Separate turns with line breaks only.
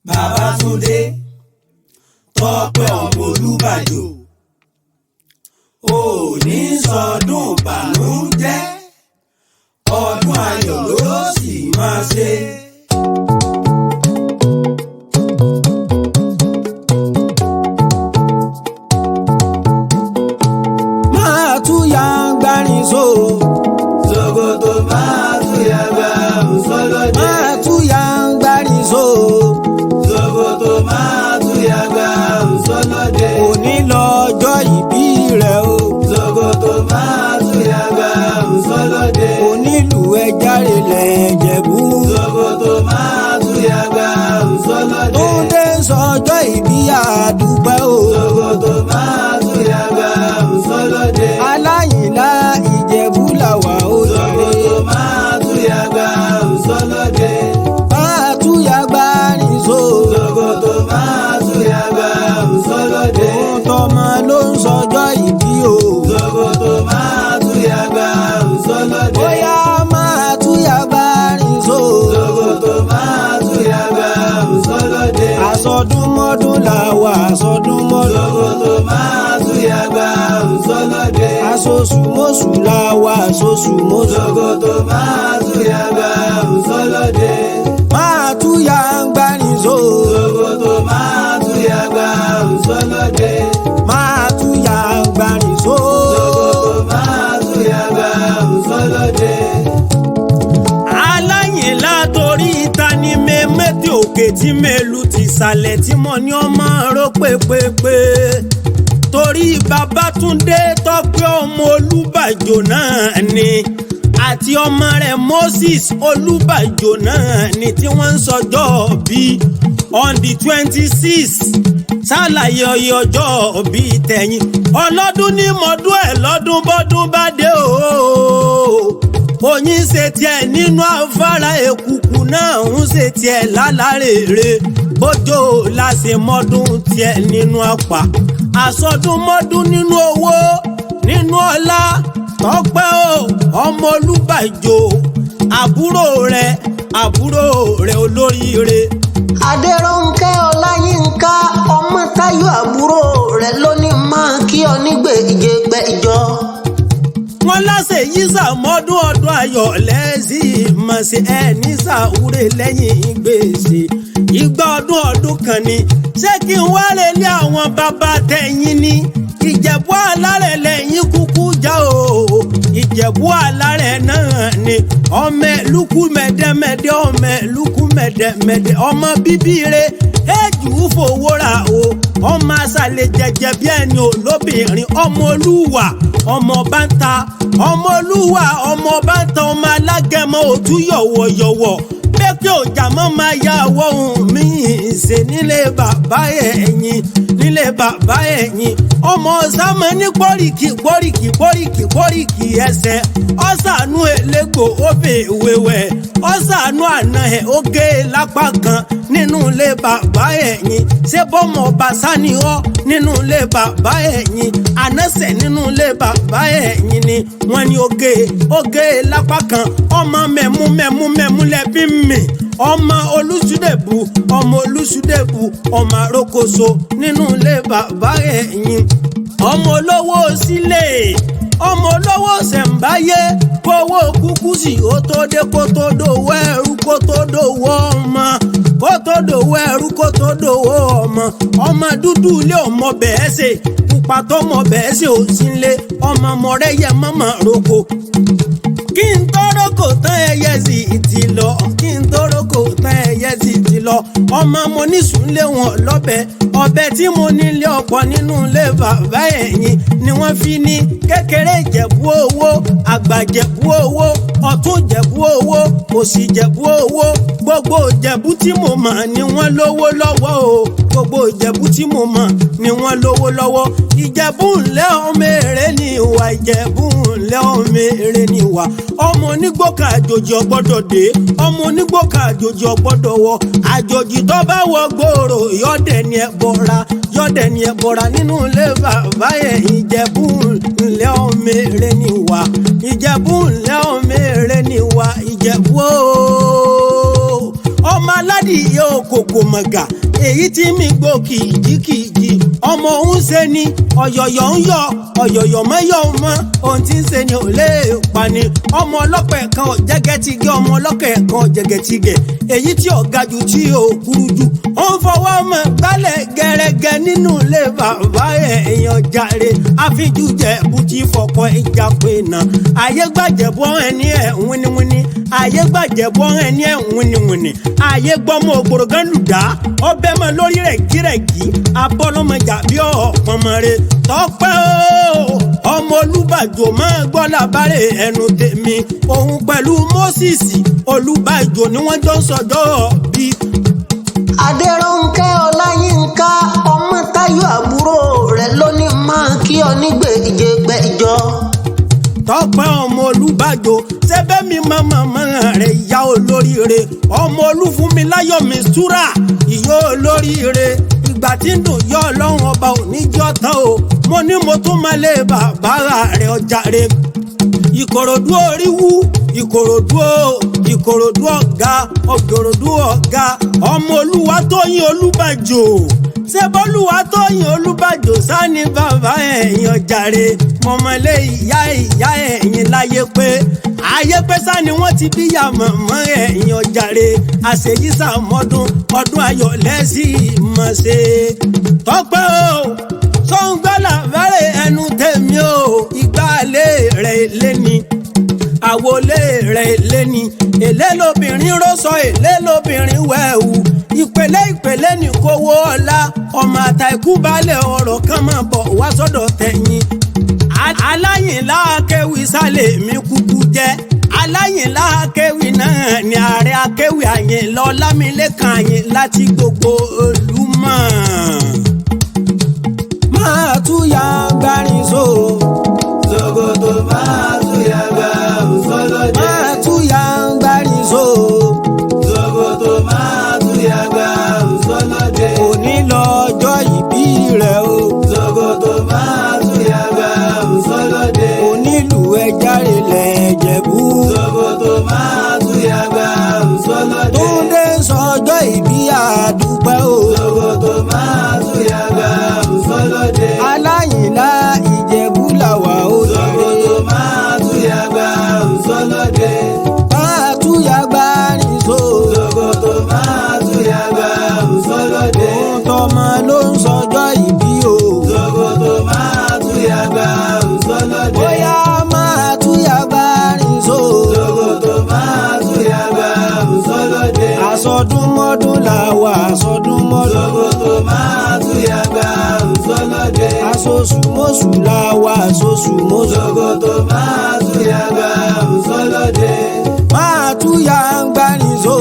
Babátúndé Tọ́pẹ́ ọmọ Olúbàjò ò ní sọdún ìbànújẹ́ ọdún ayọ̀ ló sì máa ṣe.
Máa tú yangbarin so.
Ṣòkòtò máa tú yangbarin sọ́lọ́dẹ.
Máa tú yangbarin so.
Ṣòkòtò máa tú yangbarin sọ́lọ́dẹ.
Òní lọ́jọ́ ìbí rẹ̀ o.
Ṣòkòtò máa tú yangbarin sọ́lọ́dẹ.
Onílù ẹ̀járe l'Ẹ̀jẹ̀bú.
Ṣòkòtò máa tú yangbarin sọ́lọ́dẹ.
Túndé sọjọ́ ìbí àdúpẹ́ o.
Ṣòkòtò máa tú yangbarin sọ́lọ́dẹ.
Aláyìnlá Ìjẹ̀bú làwà ó jàre.
Ṣòkòtò máa tú yangbarin sọ́lọ́dẹ.
Máa tú yangbarin so.
Ṣòkòtò máa tú yangbarin sọ́lọ́dẹ.
Òun tọmọ ló ń sọjọ́ ìbí o.
Ṣòkòtò máa tú yangbarin sọ́lọ́dẹ.
Bóyá máa tú yangbarin so.
Ṣòkòtò máa tú yangbarin sọ́lọ́dẹ.
Àsọdúnmọ́dún làwà àsọdúnmọ́dún.
Ṣòkòtò máa tú yangbarin sọ́lọ́dẹ.
Aṣoṣùmọ́ṣù làwà aṣoṣùmọ́ṣù.
Ṣòkòtò máa tú yangbarin sọ́lọ́dẹ.
Máa tú yangbarin so.
Ṣòkòtò máa tú yangbarin sọ́lọ́dẹ.
Máa tú yangbarin so.
Ṣòkòtò máa tú yangbarin sọ́lọ́dẹ.
Aláyìnlá torí ìta ni mẹ́mẹ́tì òkè tí mẹ́lù ti sàlẹ̀ tí mo ní ọmọ ró pépépé. Torí Babátúndé Tọ́pẹ́ ọmọ Olúbàjò náà ni àti ọmọ rẹ̀ Moses Olúbàjò náà ni tí wọ́n ń sọjọ́ bí on the 26 ṣàlàyé ọyẹ ọjọ́ bí tẹ̀yìn ọlọ́dún ní mọ́dún ẹ̀ lọ́dún bọ́dún bá dé o. Oyin ṣe tiẹ̀ nínú afárá èkùkù náà ń ṣe tiẹ̀ lálárèrè bójó la ṣe mọ́dún tiẹ̀ nínú apá àsọdúnmọ́dún nínú owó nínú ọlá Tọ́pẹ́ o ọmọ Olúbàjò àbúrò rẹ̀ olóríire.
Adérónkẹ́ Ọláyínká ọmọ Táyọ̀ àbúrò rẹ̀ ló ní máa kí ọ nígbèjègbèjọ.
Wọ́n láṣẹ yìí sàmọ́dún ọdún ayọ̀ lẹ́sìn mọ̀ sí ẹni sàwúrè lẹ́yìn gbèsè ìgbà ọdún kan ni ṣé kí n wá lè lé àwọn bàbá tẹ̀yìn ni Ìjẹ̀bú alárẹ̀ lẹ́yìn kúkú já o. Ìjẹ̀bú alárẹ̀ náà ni ọmọ ẹ̀lúkú mẹ̀dẹ́mẹ̀dẹ́ ọmọ ẹ̀lúkú mẹ̀dẹ́mẹ̀dẹ́ ọmọ bíbí rẹ̀ èjù fowó ra o. Ọmọ àṣàlẹ̀ jẹjẹ bí ẹni olóbìnrin ọmọ Olúwa ọmọ báńtà ọmọ Olúwa ọmọ báńtà ọmọ alágẹmọ òtún yọ̀wọ̀yọ̀wọ̀ pé ọjà mọ́ máa ya àwọ̀ ohun mi ṣe nílé bàbá ẹ̀yìn ọmọ sámọ ní pọ́ríkì ẹsẹ̀ ọ̀sánú elégbò òbè wẹ̀wẹ̀ ọ̀sánú àna ẹ̀ oge lápá kan nínú ilé bàbá ẹ̀yìn ṣé bọ́mọ ọba sani ọ́ nínú ilé bàbá ẹ̀yìn ànásẹ̀ nínú ilé bàbá ẹ̀yìn ni wọ́n ní oge lápá kan ọmọ mẹ́mú lẹ́bí mi ọmọ Olúṣúdẹ̀bù ọmọ Àrókòso nínú ilé bàbá ẹ̀yìn ọmọ olówó sílẹ̀ ọmọ olówó ṣẹ̀ǹbáyé kówó kúkú sí ó tó dé kó tó dòwó ẹrú kó tó dòwó ọmọ kó tó dòwó ẹrú kó tó dòwó ọmọ dúdú ilé ọmọ bẹ́ẹ̀ ṣe pupa tó mọ bẹ́ẹ̀ ṣe ò sí ilé ọmọ mọ̀rẹ́yẹ mọ́mọ́ roko kí n tọ́rọ kò tán ẹyẹ sì ti lọ ọmọ mo ní sùnlé wọn lọ́bẹ̀ ọbẹ̀ tí mo nílé ọ̀pọ̀ nínú ilé bàbá ẹ̀yìn ni wọ́n fi ní kékeré Ìjẹ̀bú owó àgbà Ìjẹ̀bú owó ọ̀tún Ìjẹ̀bú owó òsì Ìjẹ̀bú owó gbogbo Ìjẹ̀bú tí mo mọ̀ ni wọ́n lówó lọ́wọ́ o gbogbo Ìjẹ̀bú tí mo mọ̀ ni wọ́n lówó lọ́wọ́ Ìjẹ̀bú ńlẹ̀ ọmọ èrè ni ìwà Ìjẹ̀bú ńlẹ̀ ọmọ èrè ni ìwà ọmọ onígbòkà àjòjì ọgbọ́dọ̀ dé ọmọ onígbòkà àjòjì ọgbọ́dọ̀ wọ àjòjì tó bá wọ gbòòrò yọ̀dẹ̀ ni ẹ bọ̀ra nínú ilé bàbá ẹ̀ Ìjẹ̀bú ńlẹ̀ ọmọ èrè ni ìwà Ìjẹ̀bú ńlẹ̀ ọmọ èrè ni ìwà Ìjẹ̀bú ọmọ aládìyẹ òkòkò mọ̀gà èyí tí mi gbó kìjikìji ọmọ òun ṣe ni ọ̀yọ̀yọ̀ ń yọ ọ̀yọ̀yọ̀ mẹ́yọ̀ mọ́ ohun tí ń ṣe ni ò lè pani ọmọ ọlọ́pẹ̀ kan jẹ́gẹ́tìgẹ́ ọmọ ọlọ́pẹ̀ kan jẹ́gẹ́tìgẹ́ èyí tí ò ga jù tí ò kúrú jù ó ń fọwọ́ mọ́ gbálẹ̀ gẹ́rẹ́gẹ́ nínú ilé bàbá èèyàn jàre àfijù Jẹ̀bú tí fọkọ ìjà pé nà ayé gbàjẹ̀bú ẹni ẹ̀ wíníwíní ayé gbàjẹ̀bú ẹni ẹ̀ wíníwíní ayé gbọ́mọ ògbòrògán lùdá ọbẹ̀ mọ́ lórí rẹ̀ gírẹ̀gì abọ́lọ́mọjà bí ọ̀pọ̀mọ́re Tọ́pẹ́ o ọmọ Olúbàjò máa gbọ́ làbárẹ̀ ẹnu tèmi òun pẹ̀lú Moses Olúbàjò ni wọ́n jọ sọjọ́ bí.
Adérónkẹ́ Ọláyínká ọmọ Táyọ̀ àbúrò rẹ̀ ló ní máa kí ọ nígbè ìjẹgbẹ́jọ.
Tọ́pẹ́ ọmọ Olúbàjò ṣẹbẹ́ mi màmá rẹ̀ ìyá olóríire ọmọ Olúfúnmiláyọ̀ Mistura ìyá olóríire ìgbà tí ń dùn yọ Ọlọ́run ọba oníjọ́ tán o mo ní mo tún máa lé bàbá rẹ̀ ọjàre Ìkòròdú oríwú Ìkòròdú ọ̀gá ọmọ Olúwatóyìn Olúbàjò Olúwatóyìn Olúbàjò sani bàbá ẹ̀yìn ọjàre mọ̀mọ́lé ìyá ẹ̀yìn láyé pé sani wọ́n ti bí ya mọ̀mọ́ ẹ̀yìn ọjàre àṣeyísà ọdún ayọ̀ lẹ́sìn mọ̀ ṣe Tọ́pẹ́ o sọ́ngbọ́là fẹ́rẹ̀ ẹnu tèmi o ìgbàlè rẹ̀ lẹ́ni àwọlé rẹ̀ lẹ́ni èlé lobìnrin rọ́sọ èlé lobìnrin wẹ̀wù ìpele ní kówó ọ̀la ọmọ àtàkù balẹ̀ ọ̀rọ̀ kan máa bọ̀ wá sọ́dọ̀ tẹ̀yìn aláyìnlá akéwì sálẹ̀ mi kúkú jẹ́ aláyìnlá akéwì náà ni ààrẹ akéwì Àyìnlá Ọlámilékan Àyìnlá láti gbogbo Olúmọ̀ máa túyà gbárin so.
Sokoto máa túyà gbá òsọlọ́dẹ.
Máa túyà gbárin so.
Sokoto máa túyà gbá òsọlọ́dẹ.
Òní lọ́jọ́ ìbí rẹ̀ o.
Sokoto máa túyà gbá òsọlọ́dẹ.
Onílù ẹ̀járe lẹ́jẹ̀bú.
Sokoto máa túyà gbá òsọlọ́dẹ.
Túndé sọjọ́ ìbí àdúpẹ́ o.
Sokoto máa túyà gbá òsọlọ́dẹ.
Aláyìnlá Ìjẹ̀bú làwà ó jàre.
Sokoto máa túyà gbá òsọlọ́dẹ.
Máa túyà gbárin so.
Sokoto máa túyà gbá òsọlọ́dẹ.
Òun tọmọ ló ń sọjọ́ ìbí o.
Sokoto máa túyà gbá òsọlọ́dẹ.
Bóyá máa túyà gbárin so.
Sokoto máa túyà gbá òsọlọ́dẹ.
Àsọdúnmọ́dún làwà àsọdúnmọ́dún.
Sokoto máa túyà gbá òsọlọ́dẹ.
Àsosùmọ́sù làwà àsosùmọ́sù.
Sokoto máa túyà gbá òsọlọ́dẹ.
Máa túyà gbárin so.